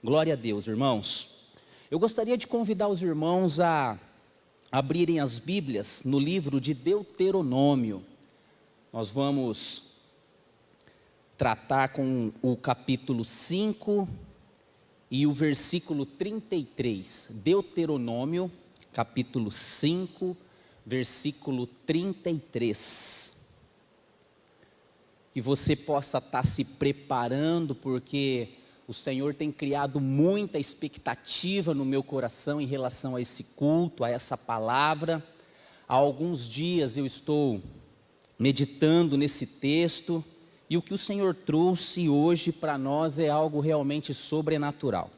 Glória a Deus, irmãos. Eu gostaria de convidar os irmãos a abrirem as Bíblias no livro de Deuteronômio. Nós vamos tratar com o capítulo 5 e o versículo 33. Deuteronômio, capítulo 5, versículo 33. Que você possa estar se preparando, porque o Senhor tem criado muita expectativa no meu coração em relação a esse culto, a essa palavra. Há alguns dias eu estou meditando nesse texto, e o que o Senhor trouxe hoje para nós é algo realmente sobrenatural.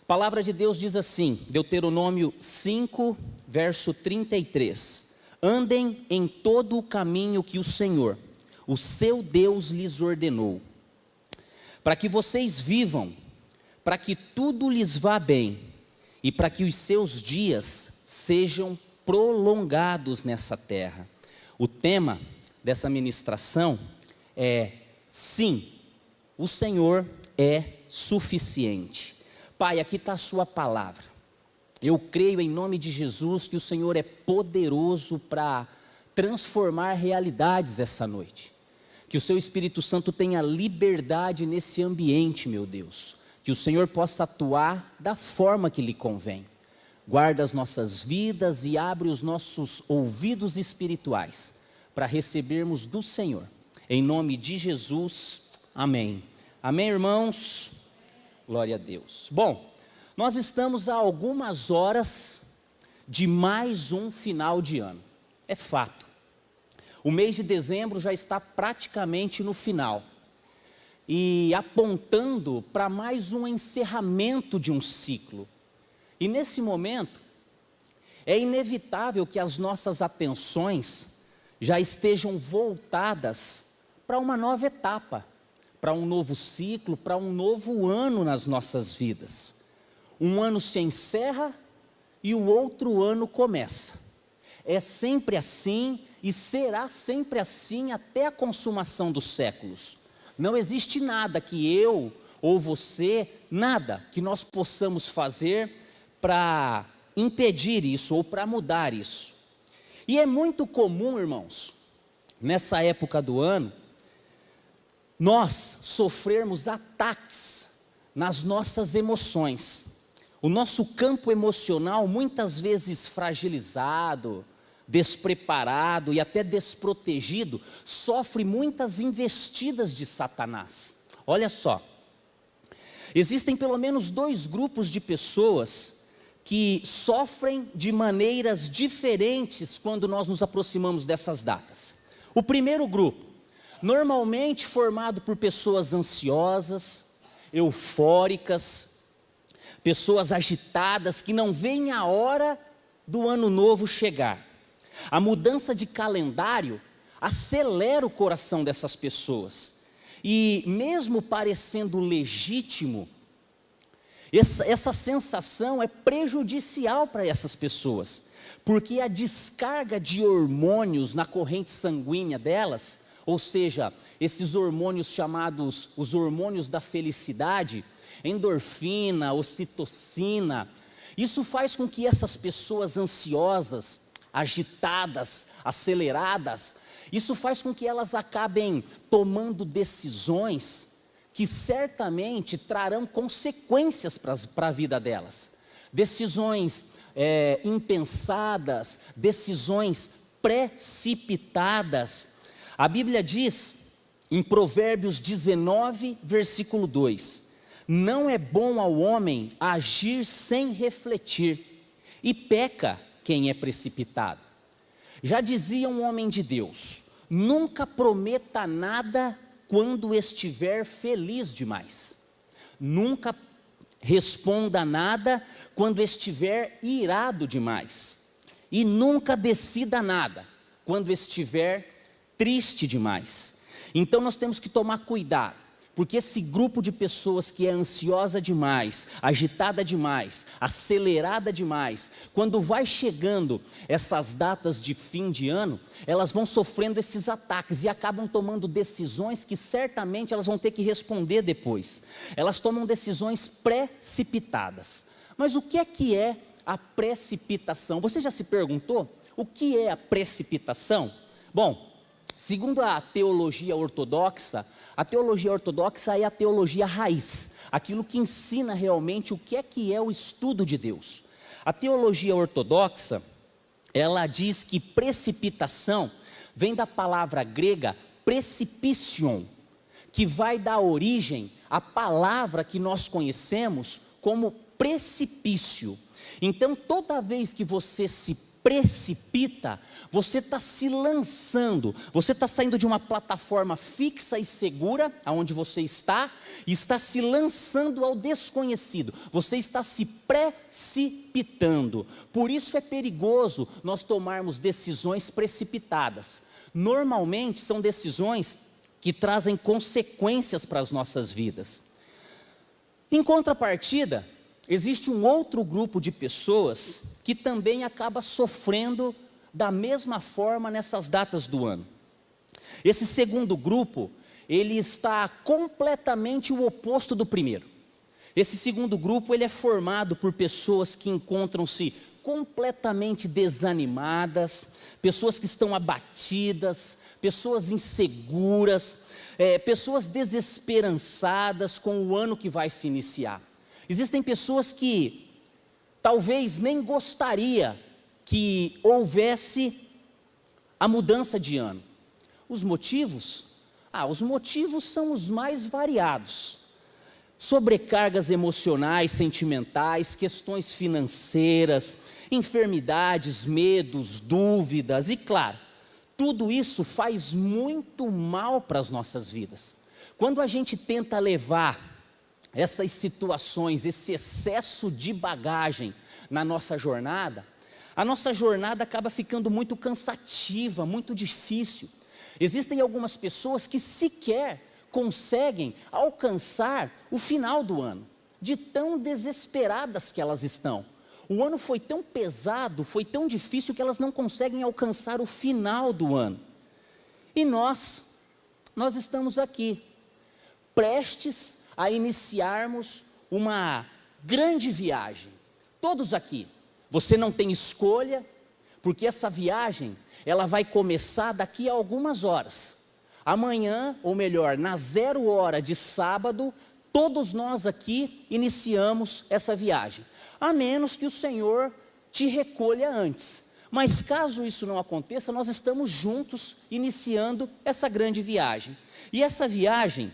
A palavra de Deus diz assim, Deuteronômio 5, verso 33. Andem em todo o caminho que o Senhor, o seu Deus, lhes ordenou, para que vocês vivam, para que tudo lhes vá bem, e para que os seus dias sejam prolongados nessa terra. O tema dessa ministração é: sim, o Senhor é suficiente. Pai, aqui está a sua palavra. Eu creio em nome de Jesus que o Senhor é poderoso para transformar realidades essa noite. Que o seu Espírito Santo tenha liberdade nesse ambiente, meu Deus. Que o Senhor possa atuar da forma que lhe convém. Guarda as nossas vidas e abre os nossos ouvidos espirituais para recebermos do Senhor. Em nome de Jesus, amém. Amém, irmãos? Glória a Deus. Bom, nós estamos a algumas horas de mais um final de ano. É fato. O mês de dezembro já está praticamente no final. E apontando para mais um encerramento de um ciclo. E nesse momento, é inevitável que as nossas atenções já estejam voltadas para uma nova etapa, para um novo ciclo, para um novo ano nas nossas vidas. Um ano se encerra e o outro ano começa. É sempre assim e será sempre assim até a consumação dos séculos. Não existe nada que eu ou você, nada que nós possamos fazer para impedir isso ou para mudar isso. E é muito comum, irmãos, nessa época do ano, nós sofrermos ataques nas nossas emoções. O nosso campo emocional, muitas vezes fragilizado, despreparado e até desprotegido, sofre muitas investidas de Satanás. Olha só, existem pelo menos dois grupos de pessoas que sofrem de maneiras diferentes quando nós nos aproximamos dessas datas. O primeiro grupo, normalmente formado por pessoas ansiosas, eufóricas, pessoas agitadas que não veem a hora do ano novo chegar. A mudança de calendário acelera o coração dessas pessoas. E mesmo parecendo legítimo, essa sensação é prejudicial para essas pessoas. Porque a descarga de hormônios na corrente sanguínea delas, ou seja, esses hormônios chamados os hormônios da felicidade, endorfina, ocitocina, isso faz com que essas pessoas ansiosas, agitadas, aceleradas, isso faz com que elas acabem tomando decisões que certamente trarão consequências para a vida delas. Decisões impensadas, decisões precipitadas. A Bíblia diz em Provérbios 19, versículo 2, não é bom ao homem agir sem refletir, e peca quem é precipitado. Já dizia um homem de Deus, nunca prometa nada quando estiver feliz demais. Nunca responda nada quando estiver irado demais. E nunca decida nada quando estiver triste demais. Então nós temos que tomar cuidado. porque esse grupo de pessoas que é ansiosa demais, agitada demais, acelerada demais, quando vai chegando essas datas de fim de ano, elas vão sofrendo esses ataques e acabam tomando decisões que certamente elas vão ter que responder depois. Elas tomam decisões precipitadas. Mas o que é a precipitação? Você já se perguntou o que é a precipitação? Bom, segundo a teologia ortodoxa é a teologia raiz, aquilo que ensina realmente o que é o estudo de Deus. A teologia ortodoxa, ela diz que precipitação vem da palavra grega precipicion, que vai dar origem à palavra que nós conhecemos como precipício. Então, toda vez que você se precipita, você está se lançando, você está saindo de uma plataforma fixa e segura, aonde você está, e está se lançando ao desconhecido, você está se precipitando. Por isso é perigoso nós tomarmos decisões precipitadas. Normalmente são decisões que trazem consequências para as nossas vidas. Em contrapartida, existe um outro grupo de pessoas que também acaba sofrendo da mesma forma nessas datas do ano. Esse segundo grupo, ele está completamente o oposto do primeiro. Esse segundo grupo, ele é formado por pessoas que encontram-se completamente desanimadas, pessoas que estão abatidas, pessoas inseguras, pessoas desesperançadas com o ano que vai se iniciar. Existem pessoas que talvez nem gostaria que houvesse a mudança de ano. Os motivos? Os motivos são os mais variados. Sobrecargas emocionais, sentimentais, questões financeiras, enfermidades, medos, dúvidas e, claro, tudo isso faz muito mal para as nossas vidas. Quando a gente tenta levar essas situações, esse excesso de bagagem na nossa jornada, a nossa jornada acaba ficando muito cansativa, muito difícil. Existem algumas pessoas que sequer conseguem alcançar o final do ano, de tão desesperadas que elas estão. O ano foi tão pesado, foi tão difícil que elas não conseguem alcançar o final do ano. E nós estamos aqui, prestes a iniciarmos uma grande viagem. Todos aqui, você não tem escolha, porque essa viagem, ela vai começar daqui a algumas horas. Amanhã, ou melhor, na 0 hora de sábado, todos nós aqui iniciamos essa viagem. A menos que o Senhor te recolha antes. Mas caso isso não aconteça, nós estamos juntos iniciando essa grande viagem. E essa viagem,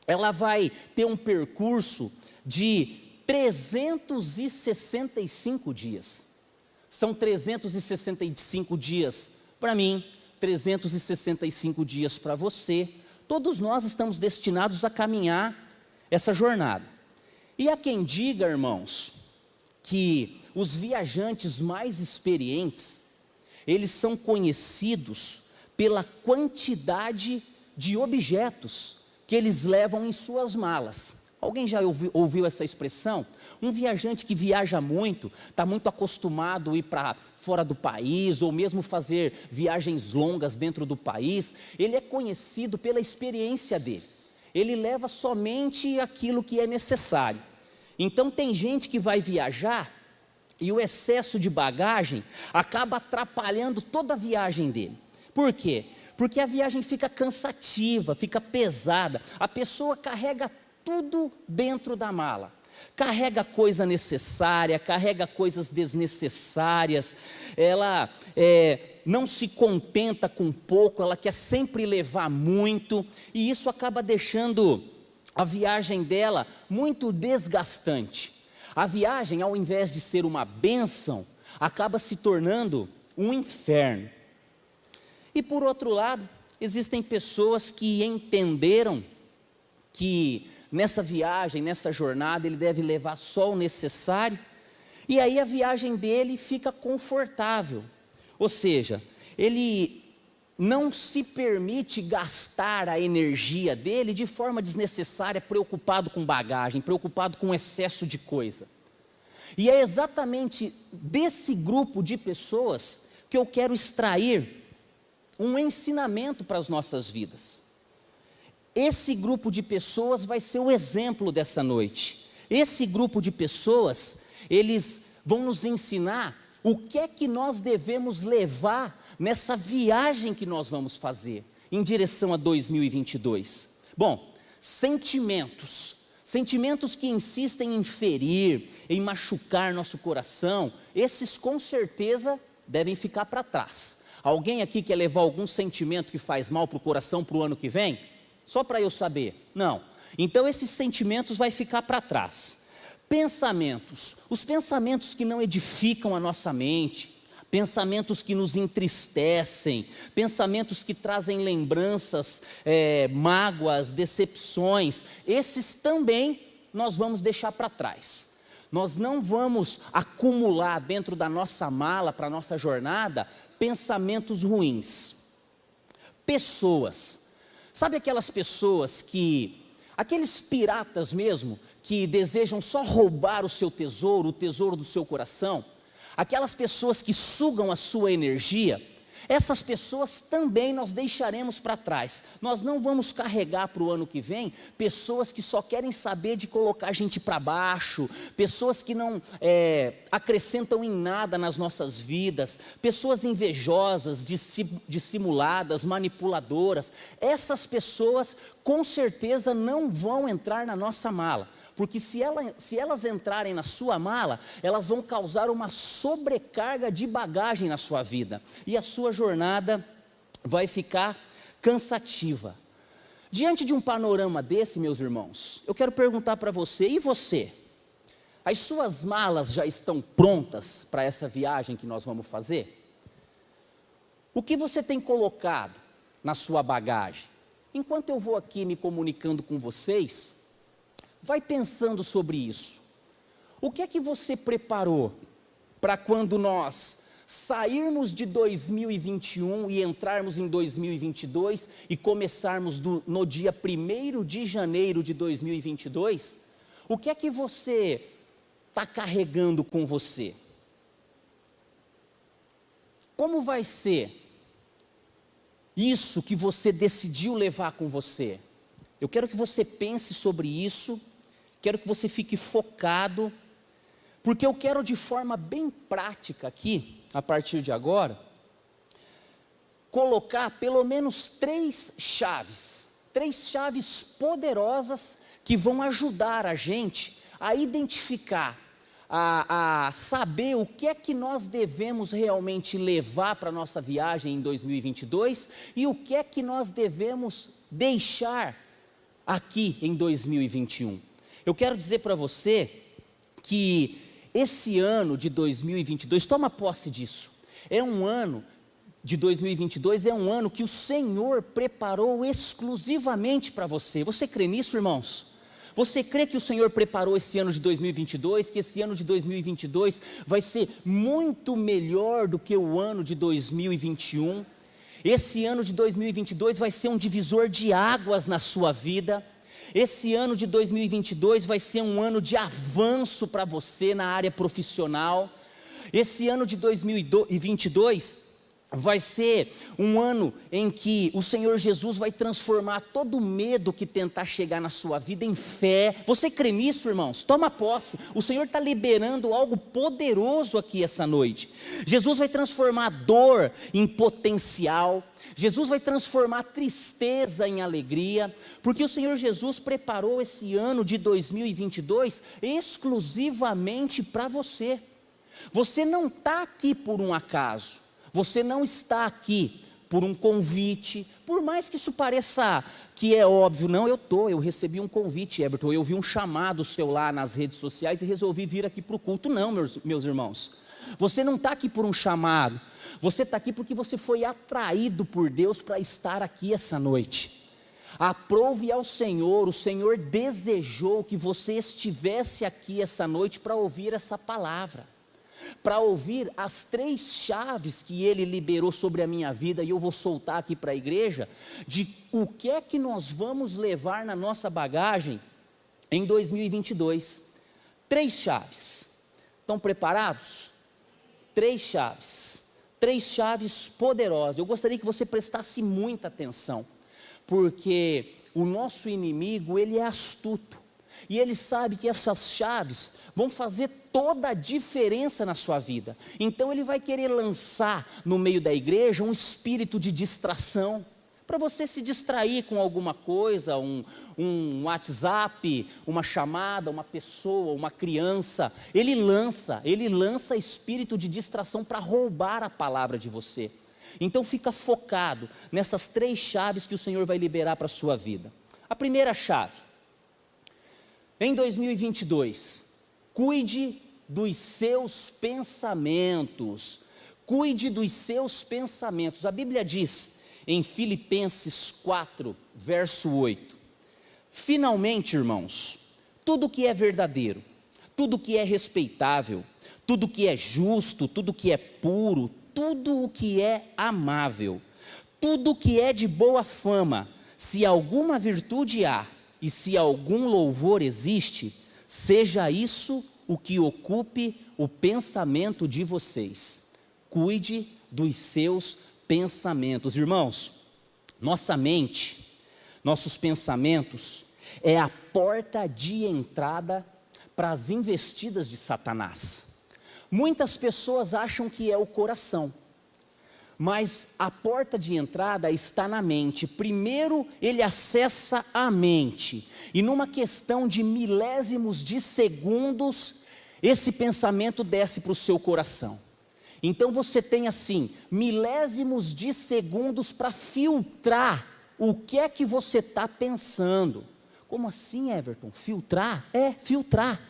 ela vai ter um percurso de 365 dias. São 365 dias para mim, 365 dias para você. Todos nós estamos destinados a caminhar essa jornada. E há quem diga, irmãos, que os viajantes mais experientes, eles são conhecidos pela quantidade de objetos que eles levam em suas malas. Alguém já ouviu essa expressão? Um viajante que viaja muito, está muito acostumado a ir para fora do país, ou mesmo fazer viagens longas dentro do país, ele é conhecido pela experiência dele. Ele leva somente aquilo que é necessário. Então tem gente que vai viajar e o excesso de bagagem acaba atrapalhando toda a viagem dele. Por quê? Porque a viagem fica cansativa, fica pesada. A pessoa carrega tudo dentro da mala. Carrega coisa necessária, carrega coisas desnecessárias. Ela não se contenta com pouco, ela quer sempre levar muito. E isso acaba deixando a viagem dela muito desgastante. A viagem, ao invés de ser uma bênção, acaba se tornando um inferno. E por outro lado, existem pessoas que entenderam que nessa viagem, nessa jornada, ele deve levar só o necessário, e aí a viagem dele fica confortável. Ou seja, ele não se permite gastar a energia dele de forma desnecessária, preocupado com bagagem, preocupado com excesso de coisa. E é exatamente desse grupo de pessoas que eu quero extrair um ensinamento para as nossas vidas. Esse grupo de pessoas vai ser o exemplo dessa noite. Esse grupo de pessoas, eles vão nos ensinar o que é que nós devemos levar nessa viagem que nós vamos fazer em direção a 2022. Bom, sentimentos que insistem em ferir, em machucar nosso coração, esses com certeza devem ficar para trás. Alguém aqui quer levar algum sentimento que faz mal para o coração para o ano que vem? Só para eu saber? Não. Então esses sentimentos vai ficar para trás. Pensamentos, os pensamentos que não edificam a nossa mente, pensamentos que nos entristecem, pensamentos que trazem lembranças, mágoas, decepções, esses também nós vamos deixar para trás. Nós não vamos acumular dentro da nossa mala, para a nossa jornada, pensamentos ruins. Pessoas, sabe aquelas pessoas aqueles piratas mesmo, que desejam só roubar o seu tesouro, o tesouro do seu coração, aquelas pessoas que sugam a sua energia, essas pessoas também nós deixaremos para trás. Nós não vamos carregar para o ano que vem pessoas que só querem saber de colocar a gente para baixo, pessoas que não acrescentam em nada nas nossas vidas, pessoas invejosas, dissimuladas, manipuladoras. Essas pessoas com certeza não vão entrar na nossa mala, porque se elas entrarem na sua mala, elas vão causar uma sobrecarga de bagagem na sua vida, e a sua jornada vai ficar cansativa. Diante de um panorama desse, meus irmãos, eu quero perguntar para você, e você? As suas malas já estão prontas para essa viagem que nós vamos fazer? O que você tem colocado na sua bagagem? Enquanto eu vou aqui me comunicando com vocês, vai pensando sobre isso. O que é que você preparou para quando nós sairmos de 2021 e entrarmos em 2022 e começarmos no dia 1º de janeiro de 2022? O que é que você está carregando com você? Como vai ser isso que você decidiu levar com você? Eu quero que você pense sobre isso, quero que você fique focado, porque eu quero de forma bem prática aqui, a partir de agora, colocar pelo menos 3 chaves poderosas que vão ajudar a gente a identificar, a saber o que é que nós devemos realmente levar para a nossa viagem em 2022 e o que é que nós devemos deixar aqui em 2021. Eu quero dizer para você que esse ano de 2022, toma posse disso, de 2022 é um ano que o Senhor preparou exclusivamente para você. Você crê nisso, irmãos? Você crê que o Senhor preparou esse ano de 2022, que esse ano de 2022 vai ser muito melhor do que o ano de 2021? Esse ano de 2022 vai ser um divisor de águas na sua vida. Esse ano de 2022 vai ser um ano de avanço para você na área profissional. Esse ano de 2022 vai ser um ano em que o Senhor Jesus vai transformar todo medo que tentar chegar na sua vida em fé. Você crê nisso, irmãos? Toma posse. O Senhor está liberando algo poderoso aqui essa noite. Jesus vai transformar dor em potencial. Jesus vai transformar tristeza em alegria, porque o Senhor Jesus preparou esse ano de 2022 exclusivamente para você. Você não está aqui por um acaso, você não está aqui por um convite, por mais que isso pareça que é óbvio. Não, eu recebi um convite, Everton, eu vi um chamado seu lá nas redes sociais e resolvi vir aqui para o culto. Não, meus irmãos. Você não está aqui por um chamado, você está aqui porque você foi atraído por Deus para estar aqui essa noite. Aprove ao Senhor, o Senhor desejou que você estivesse aqui essa noite para ouvir essa palavra. para ouvir as 3 chaves que Ele liberou sobre a minha vida, e eu vou soltar aqui para a igreja, de o que é que nós vamos levar na nossa bagagem em 2022. 3 chaves. Estão preparados? 3 chaves. 3 chaves poderosas. Eu gostaria que você prestasse muita atenção, porque o nosso inimigo, ele é astuto, e ele sabe que essas chaves vão fazer toda a diferença na sua vida. Então ele vai querer lançar no meio da igreja um espírito de distração, para você se distrair com alguma coisa, um WhatsApp, uma chamada, uma pessoa, uma criança. Ele lança espírito de distração para roubar a palavra de você. Então fica focado nessas 3 chaves que o Senhor vai liberar para a sua vida. A primeira chave, em 2022, cuide dos seus pensamentos. Cuide dos seus pensamentos. A Bíblia diz em Filipenses 4, verso 8: finalmente, irmãos, tudo que é verdadeiro, tudo que é respeitável, tudo que é justo, tudo que é puro, tudo o que é amável, tudo o que é de boa fama, se alguma virtude há e se algum louvor existe, seja isso o que ocupe o pensamento de vocês. Cuide dos seus pensamentos. Irmãos, nossa mente, nossos pensamentos, é a porta de entrada para as investidas de Satanás. Muitas pessoas acham que é o coração, mas a porta de entrada está na mente. Primeiro ele acessa a mente, e numa questão de milésimos de segundos, esse pensamento desce para o seu coração. Então você tem assim, milésimos de segundos para filtrar o que é que você está pensando. Como assim, Everton? Filtrar? Filtrar.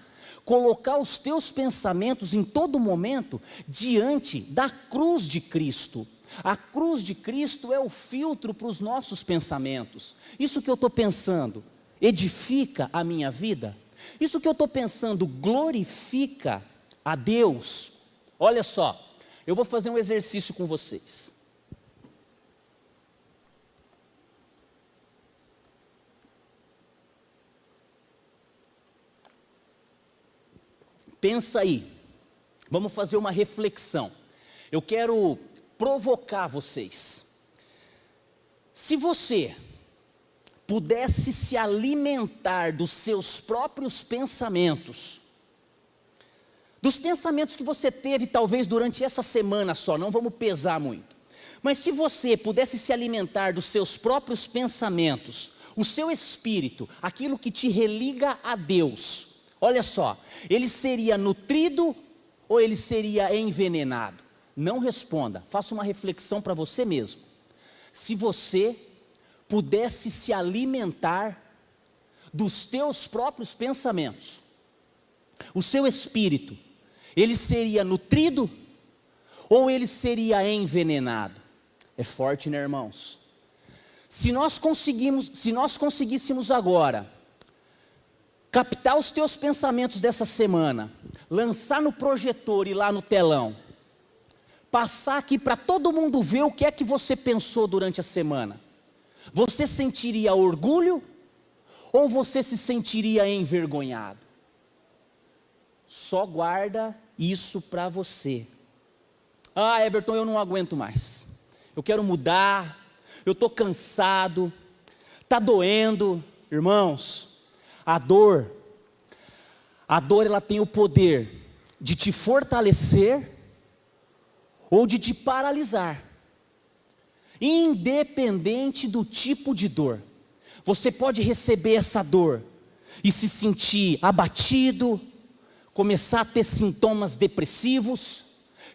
Colocar os teus pensamentos em todo momento diante da cruz de Cristo. A cruz de Cristo é o filtro para os nossos pensamentos. Isso que eu estou pensando edifica a minha vida? Isso que eu estou pensando glorifica a Deus? Olha só, eu vou fazer um exercício com vocês. Pensa aí, vamos fazer uma reflexão. Eu quero provocar vocês. Se você pudesse se alimentar dos seus próprios pensamentos, dos pensamentos que você teve talvez durante essa semana só, não vamos pesar muito, mas se você pudesse se alimentar dos seus próprios pensamentos, o seu espírito, aquilo que te religa a Deus, olha só, ele seria nutrido ou ele seria envenenado? Não responda, faça uma reflexão para você mesmo. Se você pudesse se alimentar dos teus próprios pensamentos, o seu espírito, ele seria nutrido ou ele seria envenenado? É forte, né, irmãos? Se nós conseguíssemos agora captar os teus pensamentos dessa semana, lançar no projetor e lá no telão, passar aqui para todo mundo ver o que é que você pensou durante a semana, você sentiria orgulho ou você se sentiria envergonhado? Só guarda isso para você. Ah, Everton, eu não aguento mais, eu quero mudar, eu estou cansado, está doendo. Irmãos, a dor ela tem o poder de te fortalecer ou de te paralisar, independente do tipo de dor. Você pode receber essa dor e se sentir abatido, começar a ter sintomas depressivos,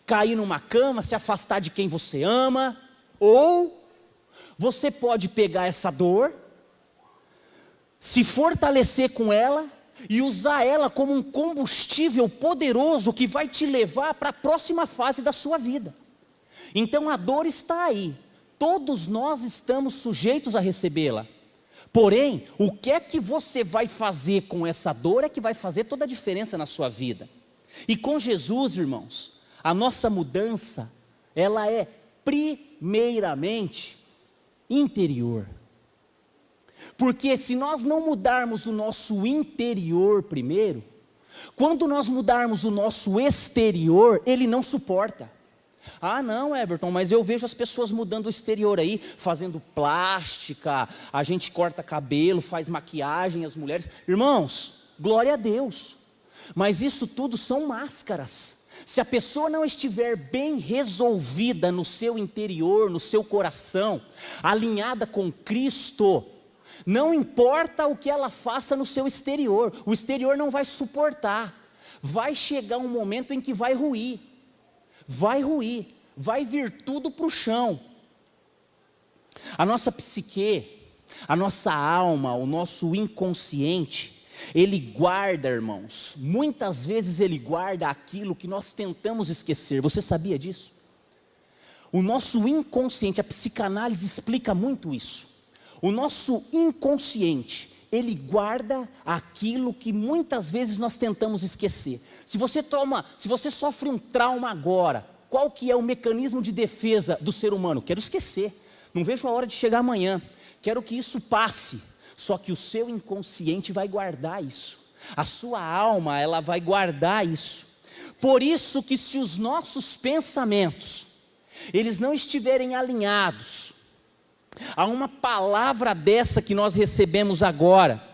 cair numa cama, se afastar de quem você ama, ou você pode pegar essa dor, se fortalecer com ela e usar ela como um combustível poderoso que vai te levar para a próxima fase da sua vida. Então a dor está aí, todos nós estamos sujeitos a recebê-la. Porém, o que é que você vai fazer com essa dor é que vai fazer toda a diferença na sua vida. E com Jesus, irmãos, a nossa mudança, ela é primeiramente interior. Porque se nós não mudarmos o nosso interior primeiro, quando nós mudarmos o nosso exterior, ele não suporta. Ah não, Everton, mas eu vejo as pessoas mudando o exterior aí, fazendo plástica, a gente corta cabelo, faz maquiagem, as mulheres. Irmãos, glória a Deus, mas isso tudo são máscaras. Se a pessoa não estiver bem resolvida no seu interior, no seu coração, alinhada com Cristo, não importa o que ela faça no seu exterior, o exterior não vai suportar. Vai chegar um momento em que vai ruir, vai vir tudo para o chão. A nossa psique, a nossa alma, o nosso inconsciente, ele guarda, irmãos, muitas vezes ele guarda aquilo que nós tentamos esquecer. Você sabia disso? O nosso inconsciente, a psicanálise explica muito isso. O nosso inconsciente, ele guarda aquilo que muitas vezes nós tentamos esquecer. Se você sofre um trauma agora, qual que é o mecanismo de defesa do ser humano? Quero esquecer, não vejo a hora de chegar amanhã, quero que isso passe. Só que o seu inconsciente vai guardar isso, a sua alma, ela vai guardar isso. Por isso que se os nossos pensamentos, eles não estiverem alinhados a uma palavra dessa que nós recebemos agora,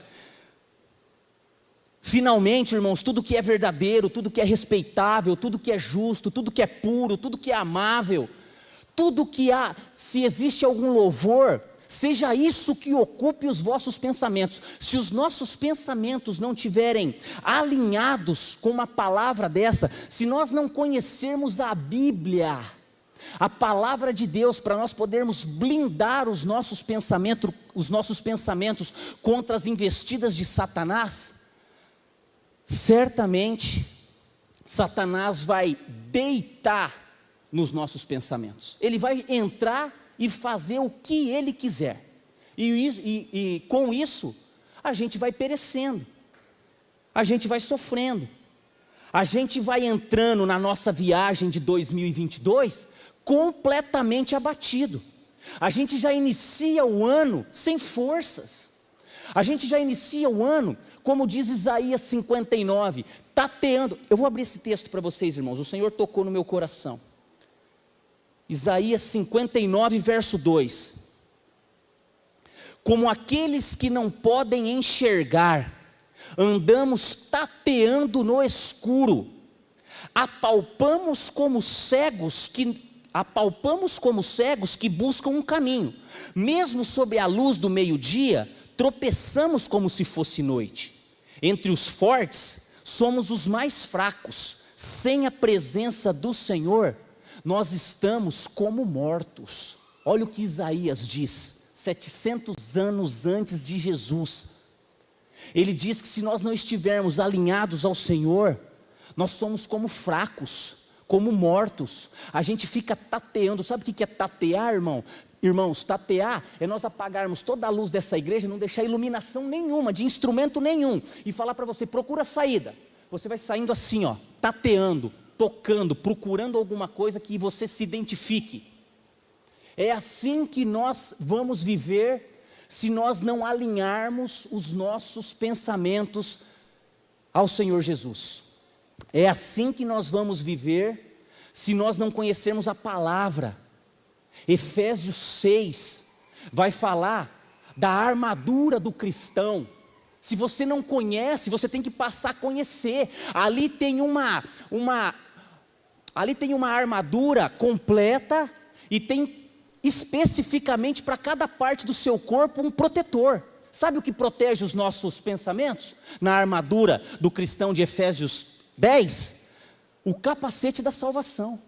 finalmente, irmãos, tudo que é verdadeiro, tudo que é respeitável, tudo que é justo, tudo que é puro, tudo que é amável, tudo que há, se existe algum louvor, seja isso que ocupe os vossos pensamentos. Se os nossos pensamentos não tiverem alinhados com uma palavra dessa, se nós não conhecermos a Bíblia, a palavra de Deus, para nós podermos blindar os nossos pensamentos contra as investidas de Satanás, certamente Satanás vai deitar nos nossos pensamentos. Ele vai entrar e fazer o que ele quiser, e com isso a gente vai perecendo, a gente vai sofrendo, a gente vai entrando na nossa viagem de 2022 completamente abatido. A gente já inicia o ano sem forças, a gente já inicia o ano, como diz Isaías 59, tateando. Eu vou abrir esse texto para vocês, irmãos, o Senhor tocou no meu coração. Isaías 59, verso 2. Como aqueles que não podem enxergar, andamos tateando no escuro, apalpamos como cegos que buscam um caminho, mesmo sob a luz do meio-dia, tropeçamos como se fosse noite. Entre os fortes, somos os mais fracos, sem a presença do Senhor, nós estamos como mortos. Olha o que Isaías diz, 700 anos antes de Jesus. Ele diz que se nós não estivermos alinhados ao Senhor, nós somos como fracos, como mortos. A gente fica tateando. Sabe o que é tatear, irmão? Irmãos, tatear é nós apagarmos toda a luz dessa igreja, não deixar iluminação nenhuma, de instrumento nenhum, e falar para você, procura a saída. Você vai saindo assim, ó, tateando, tocando, procurando alguma coisa que você se identifique. É assim que nós vamos viver, se nós não alinharmos os nossos pensamentos ao Senhor Jesus. É assim que nós vamos viver, se nós não conhecermos a palavra. Efésios 6 vai falar da armadura do cristão. Se você não conhece, você tem que passar a conhecer. Ali tem uma armadura completa e tem especificamente para cada parte do seu corpo um protetor. Sabe o que protege os nossos pensamentos? Na armadura do cristão de Efésios 10, o capacete da salvação.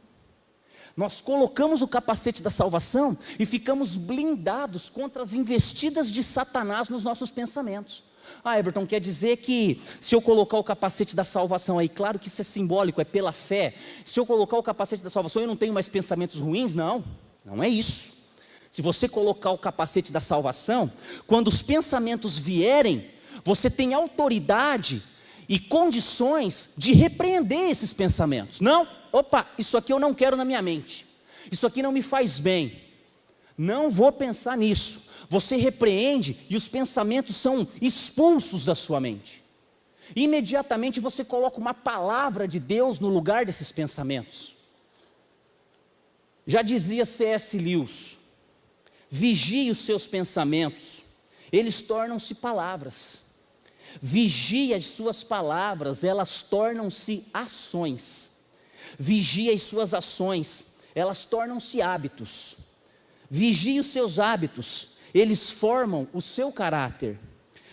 Nós colocamos o capacete da salvação e ficamos blindados contra as investidas de Satanás nos nossos pensamentos. Ah, Everton, quer dizer que se eu colocar o capacete da salvação aí, claro que isso é simbólico, é pela fé. Se eu colocar o capacete da salvação, eu não tenho mais pensamentos ruins? Não, não é isso. Se você colocar o capacete da salvação, quando os pensamentos vierem, você tem autoridade e condições de repreender esses pensamentos. Não, opa, isso aqui eu não quero na minha mente, isso aqui não me faz bem, não vou pensar nisso. Você repreende e os pensamentos são expulsos da sua mente. Imediatamente você coloca uma palavra de Deus no lugar desses pensamentos. Já dizia C.S. Lewis: vigie os seus pensamentos, eles tornam-se palavras. Vigie as suas palavras, elas tornam-se ações. Vigie as suas ações, elas tornam-se hábitos. Vigie os seus hábitos, eles formam o seu caráter.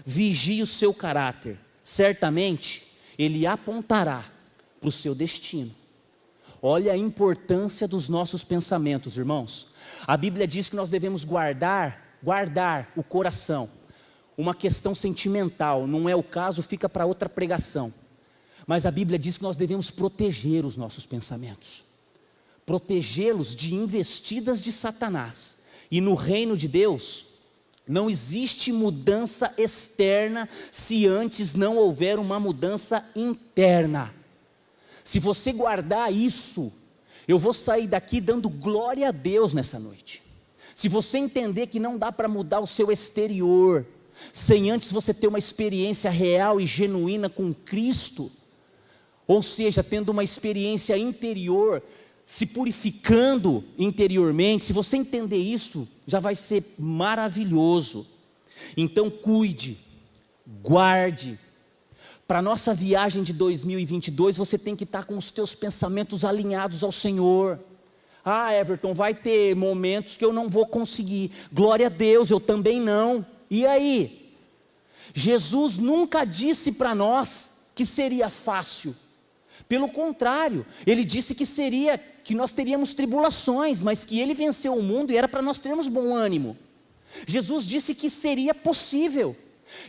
Vigie o seu caráter, certamente ele apontará para o seu destino. Olha a importância dos nossos pensamentos, irmãos. A Bíblia diz que nós devemos guardar o coração. Uma questão sentimental, não é o caso, fica para outra pregação. Mas a Bíblia diz que nós devemos proteger os nossos pensamentos. Protegê-los de investidas de Satanás. E no reino de Deus, não existe mudança externa se antes não houver uma mudança interna. Se você guardar isso, eu vou sair daqui dando glória a Deus nessa noite. Se você entender que não dá para mudar o seu exterior, sem antes você ter uma experiência real e genuína com Cristo, ou seja, tendo uma experiência interior, se purificando interiormente, se você entender isso, já vai ser maravilhoso. Então cuide, guarde. Para a nossa viagem de 2022, você tem que estar com os teus pensamentos alinhados ao Senhor. Ah, Everton, vai ter momentos que eu não vou conseguir. Glória a Deus, eu também não. E aí? Jesus nunca disse para nós que seria fácil. Pelo contrário, Ele disse que nós teríamos tribulações, mas que Ele venceu o mundo e era para nós termos bom ânimo. Jesus disse que seria possível.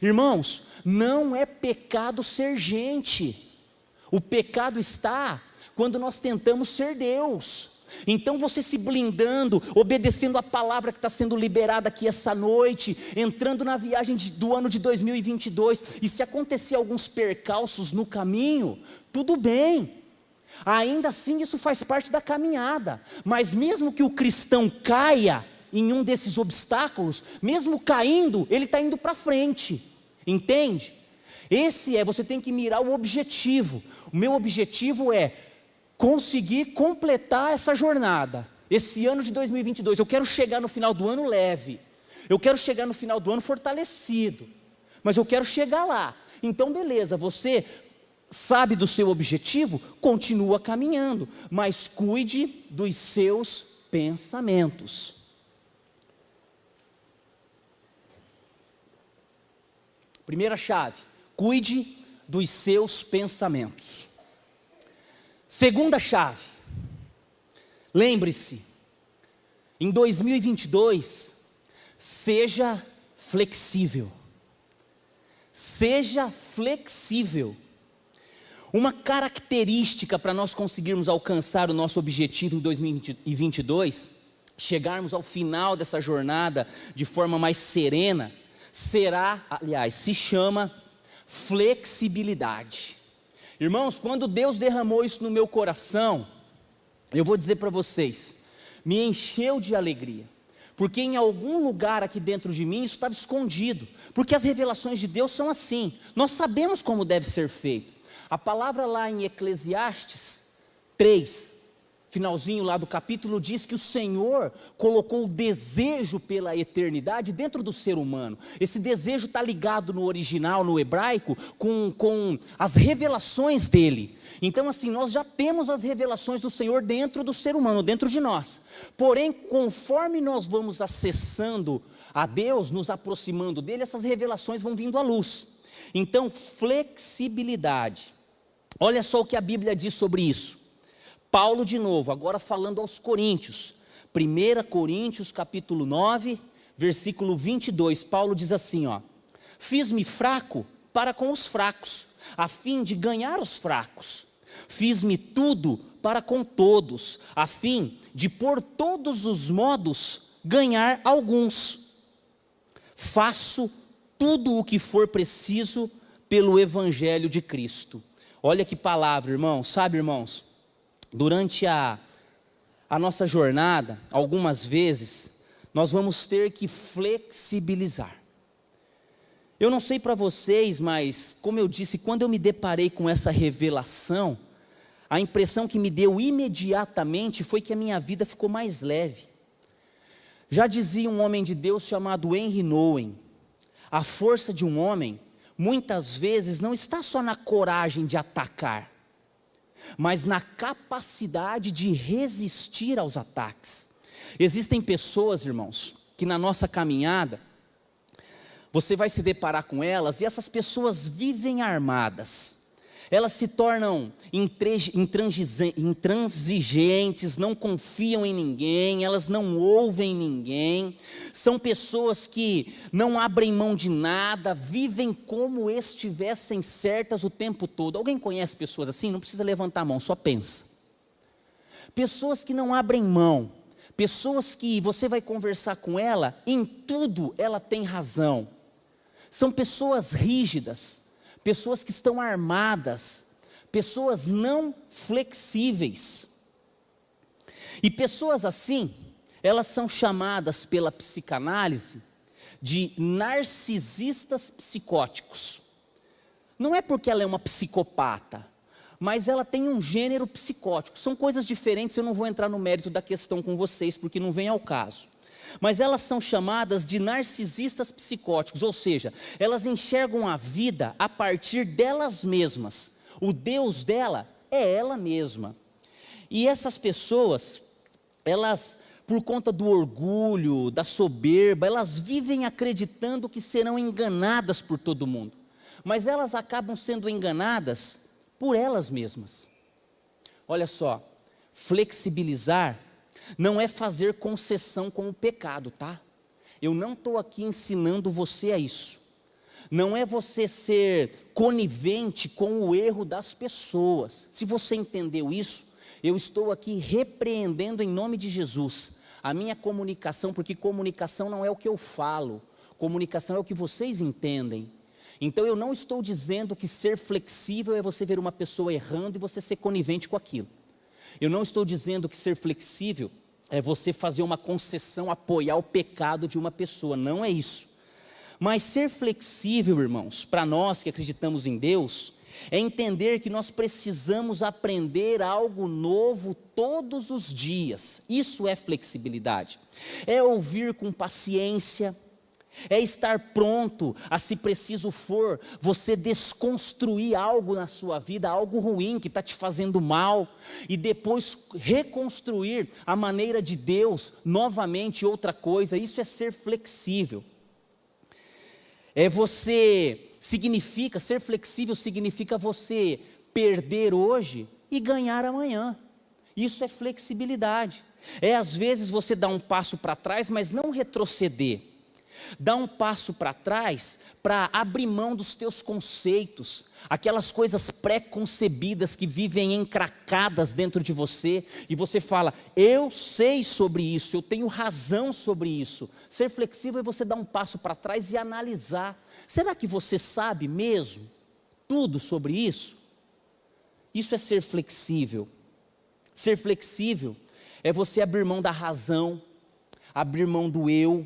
Irmãos, não é pecado ser gente. O pecado está quando nós tentamos ser Deus. Então você se blindando, obedecendo a palavra que está sendo liberada aqui essa noite, entrando na viagem do ano de 2022, e se acontecer alguns percalços no caminho, tudo bem, ainda assim isso faz parte da caminhada. Mas mesmo que o cristão caia em um desses obstáculos, mesmo caindo, ele está indo para frente, entende? Você tem que mirar o objetivo. O meu objetivo é conseguir completar essa jornada, esse ano de 2022, eu quero chegar no final do ano leve, eu quero chegar no final do ano fortalecido, mas eu quero chegar lá. Então beleza, você sabe do seu objetivo, continua caminhando, mas cuide dos seus pensamentos. Primeira chave, cuide dos seus pensamentos. Segunda chave, lembre-se, em 2022, seja flexível. Seja flexível. Uma característica para nós conseguirmos alcançar o nosso objetivo em 2022, chegarmos ao final dessa jornada de forma mais serena, se chama flexibilidade. Irmãos, quando Deus derramou isso no meu coração, eu vou dizer para vocês, me encheu de alegria, porque em algum lugar aqui dentro de mim isso estava escondido, porque as revelações de Deus são assim, nós sabemos como deve ser feito. A palavra lá em Eclesiastes 3, finalzinho lá do capítulo, diz que o Senhor colocou o desejo pela eternidade dentro do ser humano. Esse desejo está ligado no original, no hebraico, com as revelações dele. Então assim, nós já temos as revelações do Senhor dentro do ser humano, dentro de nós. Porém, conforme nós vamos acessando a Deus, nos aproximando dele, essas revelações vão vindo à luz. Então, flexibilidade. Olha só o que a Bíblia diz sobre isso. Paulo de novo, agora falando aos Coríntios, 1 Coríntios capítulo 9, versículo 22, Paulo diz assim, fiz-me fraco para com os fracos, a fim de ganhar os fracos, fiz-me tudo para com todos, a fim de por todos os modos ganhar alguns, faço tudo o que for preciso pelo Evangelho de Cristo. Olha que palavra, irmãos. Sabe, irmãos, durante a nossa jornada, algumas vezes, nós vamos ter que flexibilizar. Eu não sei para vocês, mas, como eu disse, quando eu me deparei com essa revelação, a impressão que me deu imediatamente foi que a minha vida ficou mais leve. Já dizia um homem de Deus chamado Henry Nouwen: a força de um homem, muitas vezes, não está só na coragem de atacar, mas na capacidade de resistir aos ataques. Existem pessoas, irmãos, que na nossa caminhada, você vai se deparar com elas, e essas pessoas vivem armadas. Elas se tornam intransigentes, não confiam em ninguém, elas não ouvem ninguém. São pessoas que não abrem mão de nada, vivem como estivessem certas o tempo todo. Alguém conhece pessoas assim? Não precisa levantar a mão, só pensa. Pessoas que não abrem mão, pessoas que você vai conversar com ela, em tudo ela tem razão. São pessoas rígidas, pessoas que estão armadas, pessoas não flexíveis. E pessoas assim, elas são chamadas pela psicanálise de narcisistas psicóticos. Não é porque ela é uma psicopata, mas ela tem um gênero psicótico. São coisas diferentes, eu não vou entrar no mérito da questão com vocês, porque não vem ao caso. Mas elas são chamadas de narcisistas psicóticos, ou seja, elas enxergam a vida a partir delas mesmas. O Deus dela é ela mesma. E essas pessoas, elas, por conta do orgulho, da soberba, elas vivem acreditando que serão enganadas por todo mundo. Mas elas acabam sendo enganadas por elas mesmas. Olha só, flexibilizar não é fazer concessão com o pecado, tá? Eu não estou aqui ensinando você a isso. Não é você ser conivente com o erro das pessoas. Se você entendeu isso, eu estou aqui repreendendo em nome de Jesus a minha comunicação, porque comunicação não é o que eu falo, comunicação é o que vocês entendem. Então eu não estou dizendo que ser flexível é você ver uma pessoa errando e você ser conivente com aquilo. Eu não estou dizendo que ser flexível é você fazer uma concessão, apoiar o pecado de uma pessoa, não é isso. Mas ser flexível, irmãos, para nós que acreditamos em Deus, é entender que nós precisamos aprender algo novo todos os dias. Isso é flexibilidade. É ouvir com paciência, é estar pronto a, se preciso for, você desconstruir algo na sua vida, algo ruim que está te fazendo mal, e depois reconstruir a maneira de Deus, novamente outra coisa. Isso é ser flexível. Ser flexível significa você perder hoje e ganhar amanhã. Isso é flexibilidade. É às vezes você dar um passo para trás, mas não retroceder. Dá um passo para trás para abrir mão dos teus conceitos, aquelas coisas pré-concebidas que vivem encracadas dentro de você, e você fala, eu sei sobre isso, eu tenho razão sobre isso. Ser flexível é você dar um passo para trás e analisar, será que você sabe mesmo tudo sobre isso? Isso é ser flexível. Ser flexível é você abrir mão da razão, abrir mão do eu,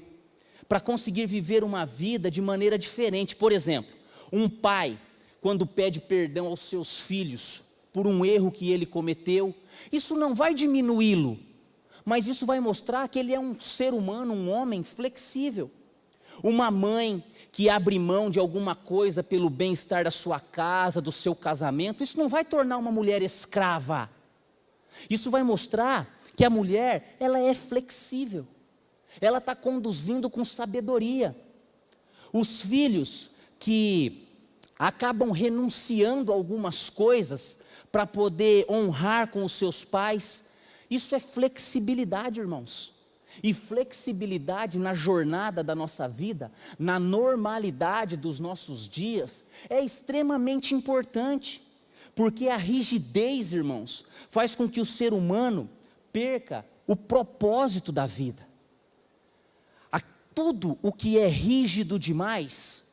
para conseguir viver uma vida de maneira diferente. Por exemplo, um pai, quando pede perdão aos seus filhos por um erro que ele cometeu, isso não vai diminuí-lo, mas isso vai mostrar que ele é um ser humano, um homem flexível. Uma mãe que abre mão de alguma coisa pelo bem-estar da sua casa, do seu casamento, isso não vai tornar uma mulher escrava. Isso vai mostrar que a mulher, ela é flexível. Ela está conduzindo com sabedoria. Os filhos que acabam renunciando a algumas coisas para poder honrar com os seus pais, isso é flexibilidade, irmãos. E flexibilidade na jornada da nossa vida, na normalidade dos nossos dias, é extremamente importante, porque a rigidez, irmãos, faz com que o ser humano perca o propósito da vida. Tudo o que é rígido demais,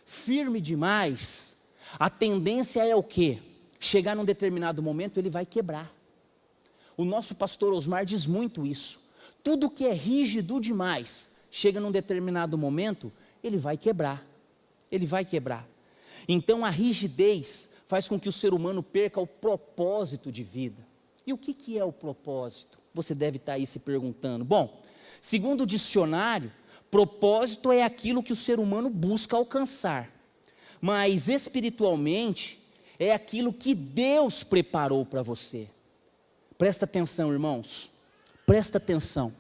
firme demais, a tendência é o quê? Chegar num determinado momento, ele vai quebrar. O nosso pastor Osmar diz muito isso. Tudo que é rígido demais, chega num determinado momento, ele vai quebrar. Ele vai quebrar. Então a rigidez faz com que o ser humano perca o propósito de vida. E o que é o propósito? Você deve estar aí se perguntando. Bom, segundo o dicionário, propósito é aquilo que o ser humano busca alcançar. Mas espiritualmente, é aquilo que Deus preparou para você. Presta atenção, irmãos. Presta atenção.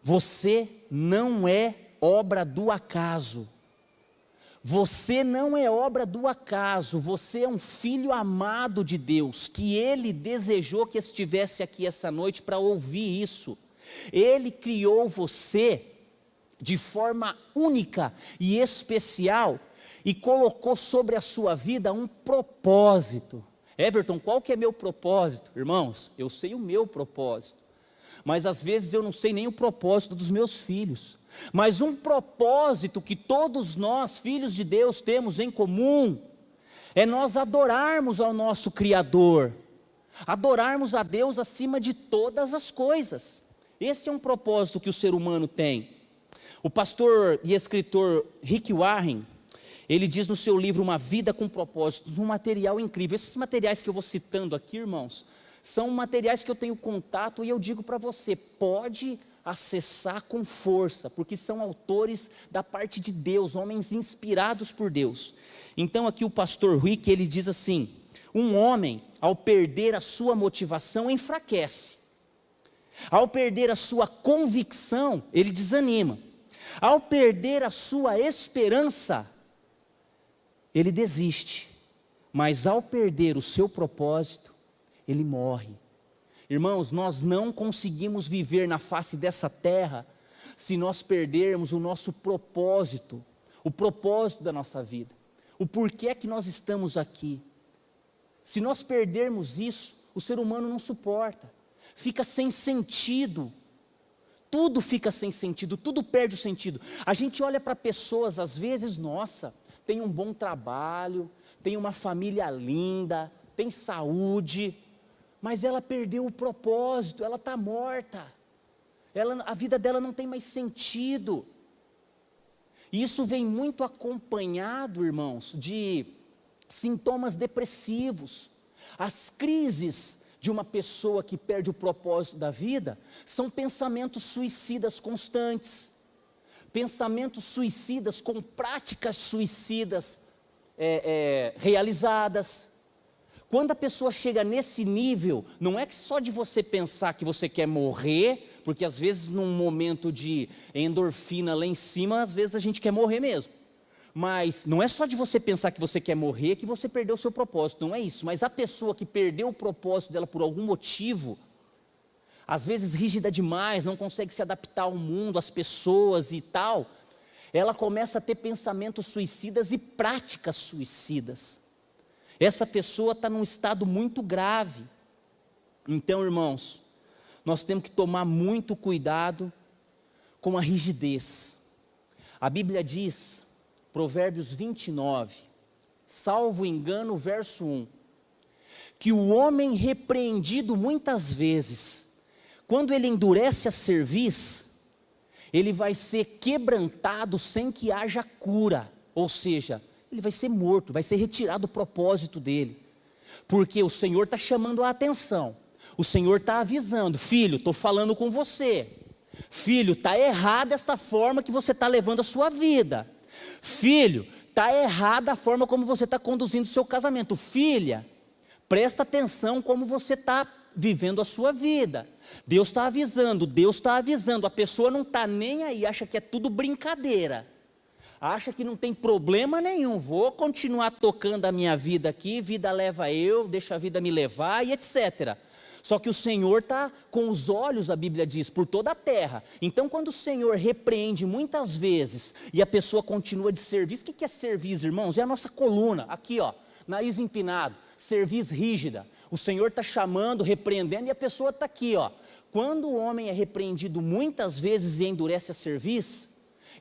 Você não é obra do acaso. Você não é obra do acaso, você é um filho amado de Deus, que Ele desejou que estivesse aqui essa noite para ouvir isso. Ele criou você de forma única e especial e colocou sobre a sua vida um propósito. Everton, qual que é meu propósito? Irmãos, eu sei o meu propósito, mas às vezes eu não sei nem o propósito dos meus filhos. Mas um propósito que todos nós, filhos de Deus, temos em comum, é nós adorarmos ao nosso Criador, adorarmos a Deus acima de todas as coisas. Esse é um propósito que o ser humano tem. O pastor e escritor Rick Warren, ele diz no seu livro Uma Vida com Propósitos, um material incrível. Esses materiais que eu vou citando aqui, irmãos, são materiais que eu tenho contato e eu digo para você, pode acessar com força, porque são autores da parte de Deus, homens inspirados por Deus. Então aqui o pastor Rick, ele diz assim, um homem ao perder a sua motivação enfraquece, ao perder a sua convicção ele desanima, ao perder a sua esperança ele desiste, mas ao perder o seu propósito ele morre. Irmãos, nós não conseguimos viver na face dessa terra se nós perdermos o nosso propósito, o propósito da nossa vida, o porquê que nós estamos aqui. Se nós perdermos isso, o ser humano não suporta, fica sem sentido, tudo fica sem sentido, tudo perde o sentido. A gente olha para pessoas às vezes, nossa, tem um bom trabalho, tem uma família linda, tem saúde, mas ela perdeu o propósito, ela está morta, a vida dela não tem mais sentido. E isso vem muito acompanhado, irmãos, de sintomas depressivos. As crises de uma pessoa que perde o propósito da vida são pensamentos suicidas constantes, pensamentos suicidas com práticas suicidas realizadas. Quando a pessoa chega nesse nível, não é que só de você pensar que você quer morrer, porque às vezes num momento de endorfina lá em cima, às vezes a gente quer morrer mesmo. Mas não é só de você pensar que você quer morrer que você perdeu o seu propósito, não é isso. Mas a pessoa que perdeu o propósito dela por algum motivo, às vezes rígida demais, não consegue se adaptar ao mundo, às pessoas e tal, ela começa a ter pensamentos suicidas e práticas suicidas. Essa pessoa está num estado muito grave. Então, irmãos, nós temos que tomar muito cuidado com a rigidez. A Bíblia diz, Provérbios 29, salvo engano, verso 1, que o homem repreendido muitas vezes, quando ele endurece a cerviz, ele vai ser quebrantado sem que haja cura, ou seja, ele vai ser morto, vai ser retirado o propósito dele, porque o Senhor está chamando a atenção, o Senhor está avisando, filho, estou falando com você, filho, está errada essa forma que você está levando a sua vida, filho, está errada a forma como você está conduzindo o seu casamento, filha, presta atenção como você está vivendo a sua vida, Deus está avisando, a pessoa não está nem aí, acha que é tudo brincadeira, acha que não tem problema nenhum, vou continuar tocando a minha vida aqui, vida leva eu, deixa a vida me levar e etc. Só que o Senhor está com os olhos, a Bíblia diz, por toda a terra. Então quando o Senhor repreende muitas vezes e a pessoa continua de cerviz, o que é cerviz, irmãos? É a nossa coluna, aqui ó, nariz empinado, cerviz rígida. O Senhor está chamando, repreendendo e a pessoa está aqui ó. Quando o homem é repreendido muitas vezes e endurece a cerviz,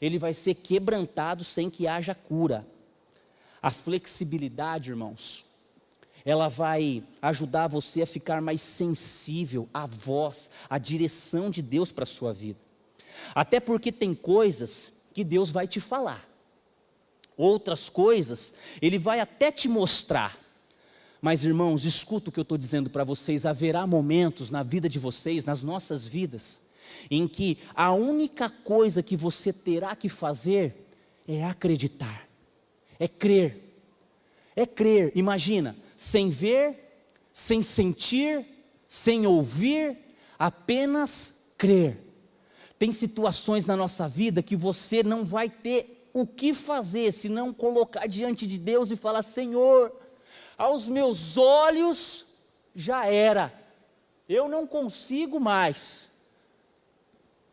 ele vai ser quebrantado sem que haja cura. A flexibilidade, irmãos, ela vai ajudar você a ficar mais sensível à voz, à direção de Deus para a sua vida. Até porque tem coisas que Deus vai te falar. Outras coisas, Ele vai até te mostrar. Mas, irmãos, escuta o que eu estou dizendo para vocês. Haverá momentos na vida de vocês, nas nossas vidas, em que a única coisa que você terá que fazer é acreditar, é crer. É crer, imagina, sem ver, sem sentir, sem ouvir, apenas crer. Tem situações na nossa vida que você não vai ter o que fazer, se não colocar diante de Deus e falar: Senhor, aos meus olhos já era, eu não consigo mais.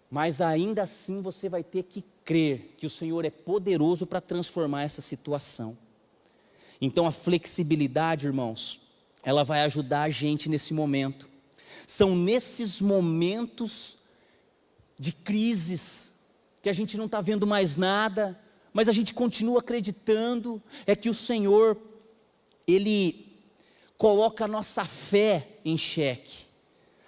Mas ainda assim você vai ter que crer que o Senhor é poderoso para transformar essa situação. Então a flexibilidade, irmãos, ela vai ajudar a gente nesse momento. São nesses momentos de crises, que a gente não está vendo mais nada, mas a gente continua acreditando, é que o Senhor, Ele coloca a nossa fé em xeque,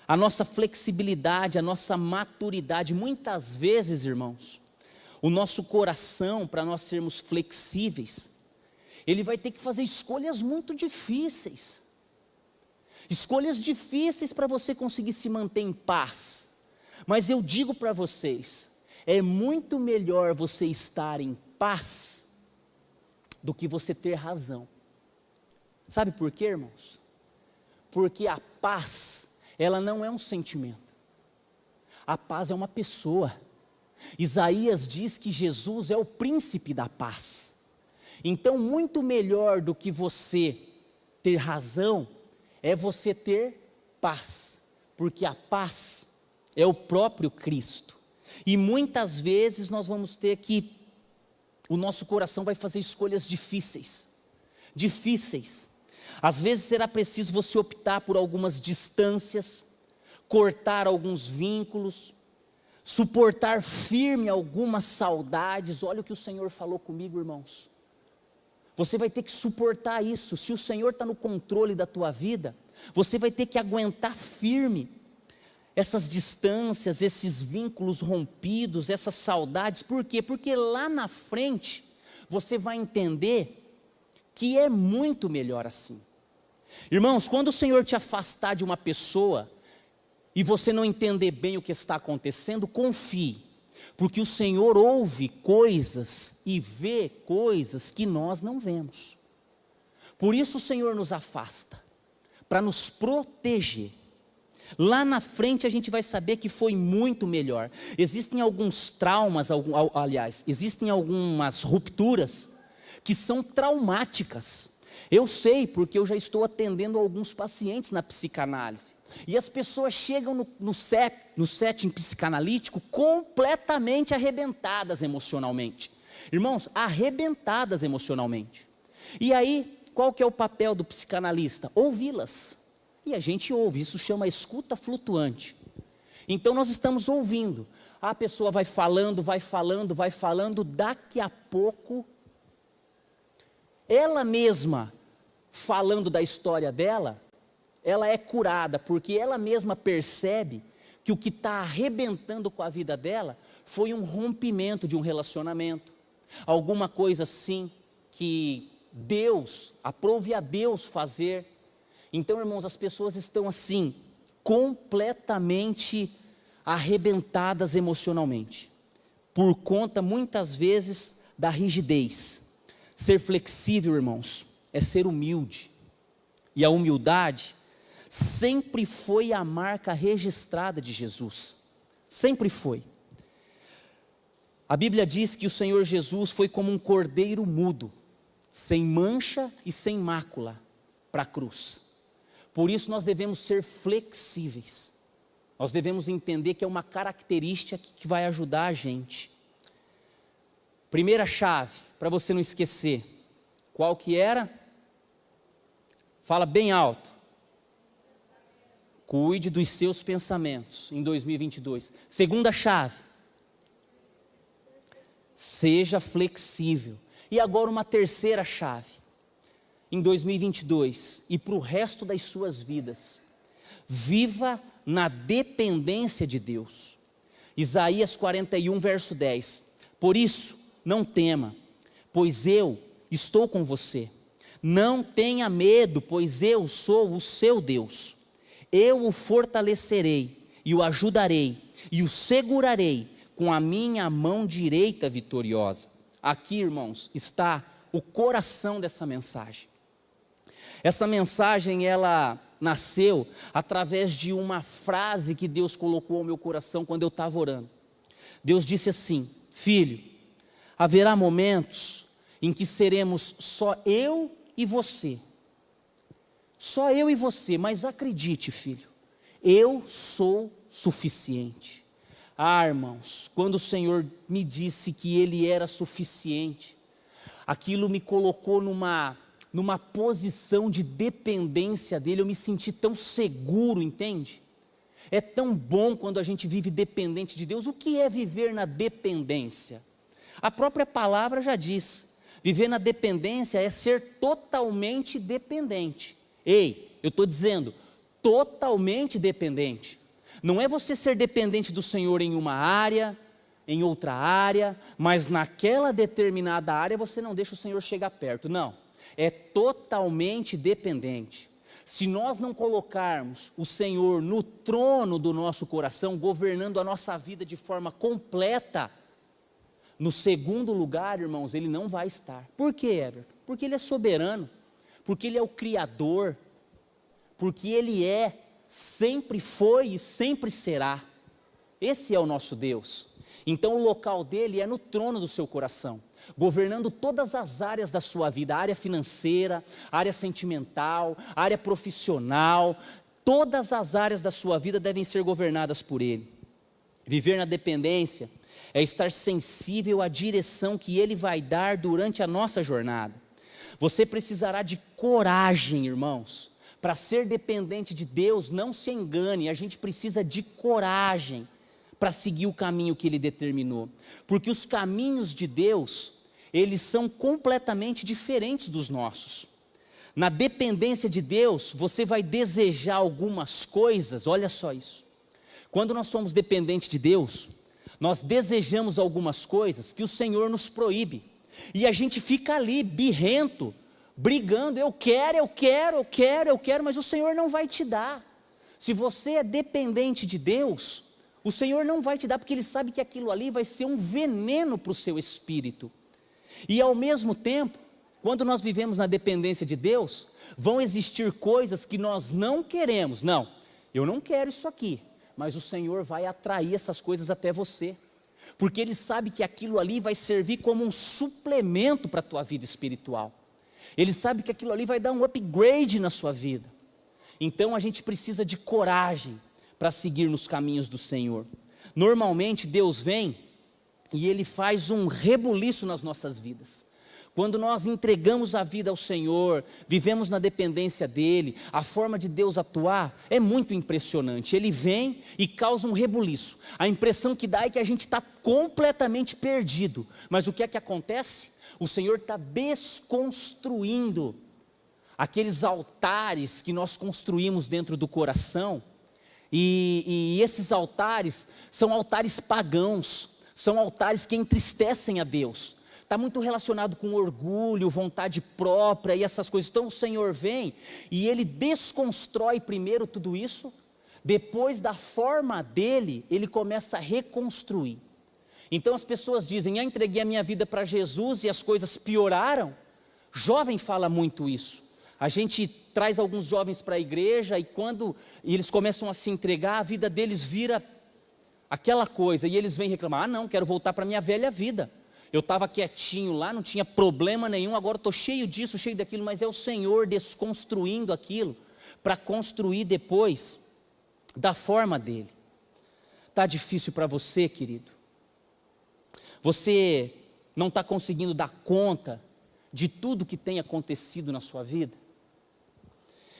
a nossa flexibilidade, a nossa maturidade. Muitas vezes, irmãos, o nosso coração, para nós sermos flexíveis, ele vai ter que fazer escolhas muito difíceis. Escolhas difíceis para você conseguir se manter em paz. Mas eu digo para vocês, é muito melhor você estar em paz do que você ter razão. Sabe por quê, irmãos? Porque a paz, ela não é um sentimento. A paz é uma pessoa. Isaías diz que Jesus é o príncipe da paz. Então, muito melhor do que você ter razão, é você ter paz, porque a paz é o próprio Cristo. E muitas vezes nós vamos ter que, o nosso coração vai fazer escolhas difíceis. Às vezes será preciso você optar por algumas distâncias, cortar alguns vínculos, suportar firme algumas saudades. Olha o que o Senhor falou comigo, irmãos. Você vai ter que suportar isso. Se o Senhor está no controle da tua vida, você vai ter que aguentar firme essas distâncias, esses vínculos rompidos, essas saudades. Por quê? Porque lá na frente, você vai entender que é muito melhor assim. Irmãos, quando o Senhor te afastar de uma pessoa, e você não entender bem o que está acontecendo, confie. Porque o Senhor ouve coisas e vê coisas que nós não vemos. Por isso o Senhor nos afasta, para nos proteger. Lá na frente a gente vai saber que foi muito melhor. Existem alguns traumas, existem algumas rupturas que são traumáticas. Eu sei, porque eu já estou atendendo alguns pacientes na psicanálise. E as pessoas chegam no setting psicanalítico completamente arrebentadas emocionalmente. Irmãos, arrebentadas emocionalmente. E aí, qual que é o papel do psicanalista? Ouvi-las. E a gente ouve, isso chama escuta flutuante. Então nós estamos ouvindo. A pessoa vai falando, daqui a pouco, ela mesma, falando da história dela, ela é curada, porque ela mesma percebe que o que está arrebentando com a vida dela foi um rompimento de um relacionamento, alguma coisa assim que Deus, aprove a Deus fazer. Então, irmãos, as pessoas estão assim, completamente arrebentadas emocionalmente, por conta muitas vezes da rigidez. Ser flexível, irmãos, é ser humilde, e a humildade sempre foi a marca registrada de Jesus, sempre foi. A Bíblia diz que o Senhor Jesus foi como um cordeiro mudo, sem mancha e sem mácula, para a cruz. Por isso nós devemos ser flexíveis, nós devemos entender que é uma característica que vai ajudar a gente. Primeira chave, para você não esquecer, qual que era? Fala bem alto. Cuide dos seus pensamentos em 2022. Segunda chave, seja flexível. E agora uma terceira chave, em 2022 e para o resto das suas vidas: viva na dependência de Deus. Isaías 41, verso 10. Por isso, não tema, pois eu estou com você. Não tenha medo, pois eu sou o seu Deus. Eu o fortalecerei e o ajudarei e o segurarei com a minha mão direita vitoriosa. Aqui, irmãos, está o coração dessa mensagem. Essa mensagem, ela nasceu através de uma frase que Deus colocou ao meu coração quando eu estava orando. Deus disse assim: filho, haverá momentos em que seremos só eu e você. Só eu e você, mas acredite, filho, eu sou suficiente. Ah, irmãos, quando o Senhor me disse que Ele era suficiente, aquilo me colocou numa posição de dependência dEle. Eu me senti tão seguro, entende? É tão bom quando a gente vive dependente de Deus. O que é viver na dependência? A própria palavra já diz: viver na dependência é ser totalmente dependente. Ei, eu estou dizendo, totalmente dependente. Não é você ser dependente do Senhor em uma área, em outra área, mas naquela determinada área você não deixa o Senhor chegar perto. Não, é totalmente dependente. Se nós não colocarmos o Senhor no trono do nosso coração, governando a nossa vida de forma completa, no segundo lugar, irmãos, Ele não vai estar. Por quê, Everton? Porque Ele é soberano, porque Ele é o Criador, porque Ele sempre foi e sempre será. Esse é o nosso Deus. Então o local dele é no trono do seu coração, governando todas as áreas da sua vida: área financeira, área sentimental, área profissional. Todas as áreas da sua vida devem ser governadas por Ele. Viver na dependência é estar sensível à direção que Ele vai dar durante a nossa jornada. Você precisará de coragem, irmãos. Para ser dependente de Deus, não se engane, a gente precisa de coragem para seguir o caminho que Ele determinou. Porque os caminhos de Deus, eles são completamente diferentes dos nossos. Na dependência de Deus, você vai desejar algumas coisas. Olha só isso. Quando nós somos dependentes de Deus, nós desejamos algumas coisas que o Senhor nos proíbe. E a gente fica ali, birrento, brigando: eu quero, mas o Senhor não vai te dar. Se você é dependente de Deus, o Senhor não vai te dar, porque Ele sabe que aquilo ali vai ser um veneno para o seu espírito. E ao mesmo tempo, quando nós vivemos na dependência de Deus, vão existir coisas que nós não queremos. Não, eu não quero isso aqui, mas o Senhor vai atrair essas coisas até você, porque Ele sabe que aquilo ali vai servir como um suplemento para a tua vida espiritual. Ele sabe que aquilo ali vai dar um upgrade na sua vida. Então a gente precisa de coragem para seguir nos caminhos do Senhor. Normalmente Deus vem e Ele faz um rebuliço nas nossas vidas. Quando nós entregamos a vida ao Senhor, vivemos na dependência dEle, a forma de Deus atuar é muito impressionante. Ele vem e causa um rebuliço. A impressão que dá é que a gente está completamente perdido. Mas o que é que acontece? O Senhor está desconstruindo aqueles altares que nós construímos dentro do coração. E esses altares são altares pagãos, são altares que entristecem a Deus. Está muito relacionado com orgulho, vontade própria e essas coisas. Então o Senhor vem e Ele desconstrói primeiro tudo isso. Depois, da forma dEle, Ele começa a reconstruir. Então as pessoas dizem: eu entreguei a minha vida para Jesus e as coisas pioraram. Jovem fala muito isso. A gente traz alguns jovens para a igreja e quando eles começam a se entregar, a vida deles vira aquela coisa. E eles vêm reclamar: ah não, quero voltar para a minha velha vida. Eu estava quietinho lá, não tinha problema nenhum, agora estou cheio disso, cheio daquilo. Mas é o Senhor desconstruindo aquilo para construir depois da forma dEle. Está difícil para você, querido? Você não está conseguindo dar conta de tudo que tem acontecido na sua vida?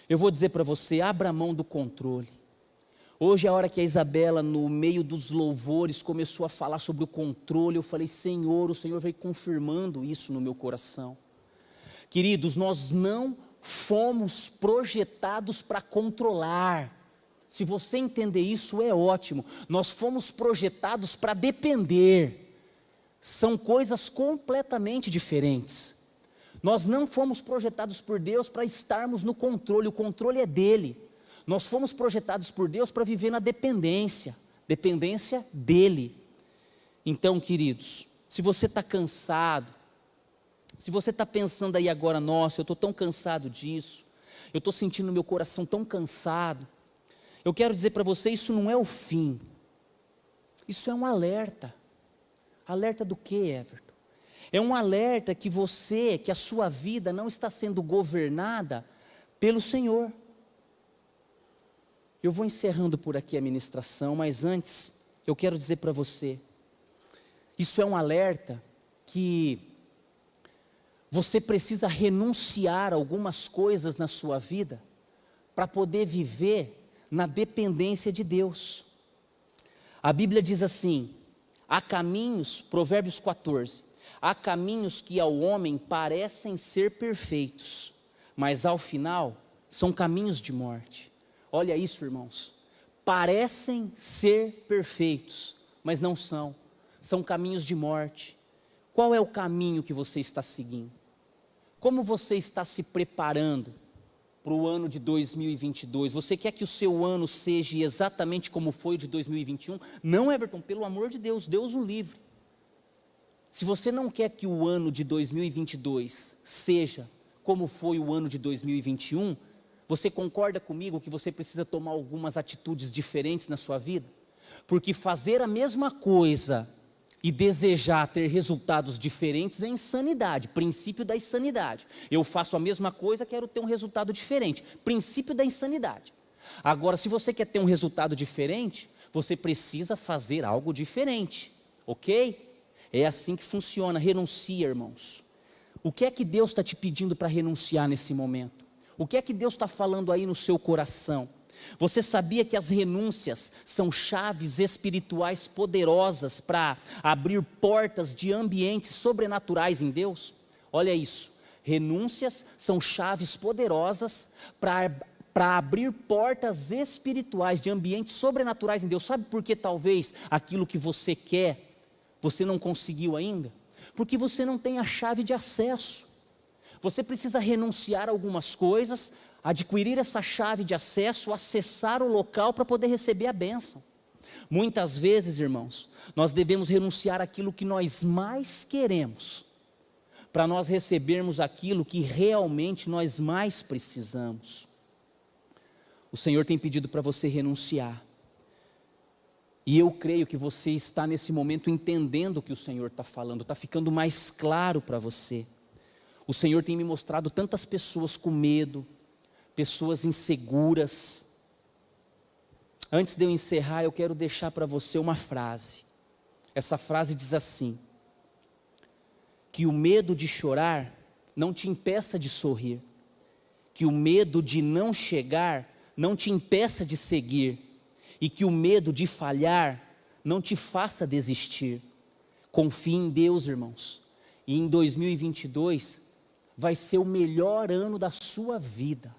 Eu vou dizer para você: abra mão do controle. Hoje é a hora que a Isabela, no meio dos louvores, começou a falar sobre o controle. Eu falei, Senhor, o Senhor veio confirmando isso no meu coração. Queridos, nós não fomos projetados para controlar. Se você entender isso, é ótimo. Nós fomos projetados para depender. São coisas completamente diferentes. Nós não fomos projetados por Deus para estarmos no controle, o controle é dele. Nós fomos projetados por Deus para viver na dependência dele. Então, queridos, se você está cansado, se você está pensando aí agora, nossa, eu estou tão cansado disso, eu estou sentindo meu coração tão cansado, eu quero dizer para você, isso não é o fim, isso é um alerta. Alerta do que, Everton? É um alerta que a sua vida não está sendo governada pelo Senhor. Eu vou encerrando por aqui a ministração, mas antes, eu quero dizer para você, isso é um alerta que você precisa renunciar a algumas coisas na sua vida, para poder viver na dependência de Deus. A Bíblia diz assim, há caminhos, Provérbios 14, há caminhos que ao homem parecem ser perfeitos, mas ao final são caminhos de morte. Olha isso, irmãos, parecem ser perfeitos, mas não são, são caminhos de morte. Qual é o caminho que você está seguindo? Como você está se preparando para o ano de 2022? Você quer que o seu ano seja exatamente como foi o de 2021? Não, Everton, pelo amor de Deus, Deus o livre. Se você não quer que o ano de 2022 seja como foi o ano de 2021, você concorda comigo que você precisa tomar algumas atitudes diferentes na sua vida? Porque fazer a mesma coisa e desejar ter resultados diferentes é insanidade, princípio da insanidade. Eu faço a mesma coisa, quero ter um resultado diferente, princípio da insanidade. Agora, se você quer ter um resultado diferente, você precisa fazer algo diferente, ok? É assim que funciona, renuncia, irmãos. O que é que Deus está te pedindo para renunciar nesse momento? O que é que Deus está falando aí no seu coração? Você sabia que as renúncias são chaves espirituais poderosas para abrir portas de ambientes sobrenaturais em Deus? Olha isso, renúncias são chaves poderosas para abrir portas espirituais de ambientes sobrenaturais em Deus. Sabe por que talvez aquilo que você quer, você não conseguiu ainda? Porque você não tem a chave de acesso. Você precisa renunciar a algumas coisas, adquirir essa chave de acesso, acessar o local para poder receber a bênção. Muitas vezes, irmãos, nós devemos renunciar àquilo que nós mais queremos, para nós recebermos aquilo que realmente nós mais precisamos. O Senhor tem pedido para você renunciar, e eu creio que você está nesse momento entendendo o que o Senhor está falando, está ficando mais claro para você. O Senhor tem me mostrado tantas pessoas com medo, pessoas inseguras. Antes de eu encerrar, eu quero deixar para você uma frase. Essa frase diz assim: que o medo de chorar não te impeça de sorrir, que o medo de não chegar não te impeça de seguir, e que o medo de falhar não te faça desistir. Confie em Deus, irmãos, e em 2022 vai ser o melhor ano da sua vida.